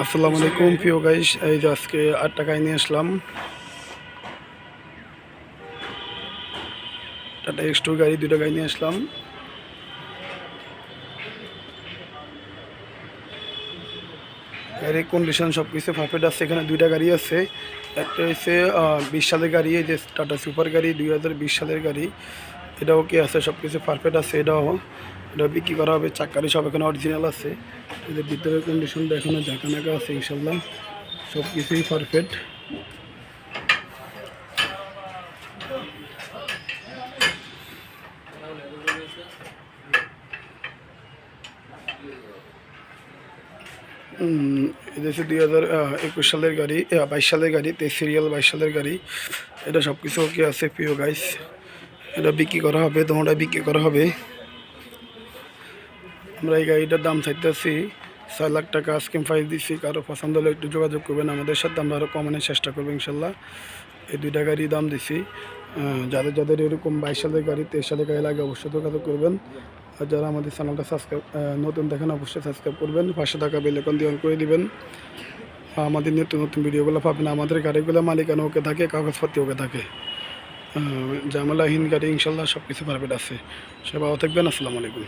আসসালামু আলাইকুম প্রিয় গাইস, এই যে আজকে 8 টাকায় নিয়ে আসলাম টাটা এক্স2 গাড়ি, 2টা গাড়ি নিয়ে আসলাম। গাড়ির কন্ডিশন সব কিছু পারফেক্ট আছে। এখানে 2টা গাড়ি আছে। একটা হচ্ছে 20 সালের গাড়ি, এই যে টাটা সুপার গাড়ি 2020 সালের গাড়ি, এটাও কি আছে, সব কিছু পারফেক্ট আছে। এটা বিক্রি করা হবে। চাকারি সব এখানে অরিজিনাল আছে। এদের ভিতরের কন্ডিশনটা এখনো ঝাঁকানাকা আছে, ইনশাল্লাহ সব কিছুই পারফেক্ট। এটা হচ্ছে 2021 সালের গাড়ি, 22 সালের গাড়ি, 23 সিরিয়াল 22 সালের গাড়ি। এটা সব কিছু ওকে আছে প্রিয় গাইস। এটা বিক্রি করা হবে, তোমরা বিক্রি করা হবে। আমরা এই গাড়িটার দাম চাইতেছি 6 লাখ টাকা। স্কিম প্রাইস দিচ্ছি। কারো পছন্দ হলে একটু যোগাযোগ করবেন আমাদের সাথে, আমরা আরও কমানোর চেষ্টা করবো ইনশাল্লাহ। এই 2টা গাড়ি দাম দিচ্ছি। যাদের যাদের এরকম 22 সালের গাড়ি 23 সালের গাড়ি লাগে অবশ্যই যোগাযোগ করবেন। আর যারা আমাদের চ্যানেলটা সাবস্ক্রাইব নতুন দেখেন অবশ্যই সাবস্ক্রাইব করবেন, 500 টাকা বেল আইকন দিয়ে অন করে দিবেন। আমাদের নতুন নতুন ভিডিওগুলো পাবেন। আমাদের গাড়িগুলো মালিকানা ওকে থাকে, কাগজপত্র ওকে থাকে, ঝামেলাহীন গাড়ি ইনশাল্লাহ সব কিছু পারফেক্ট আছে। সবাই ভালো থাকবেন। আসসালামু আলাইকুম।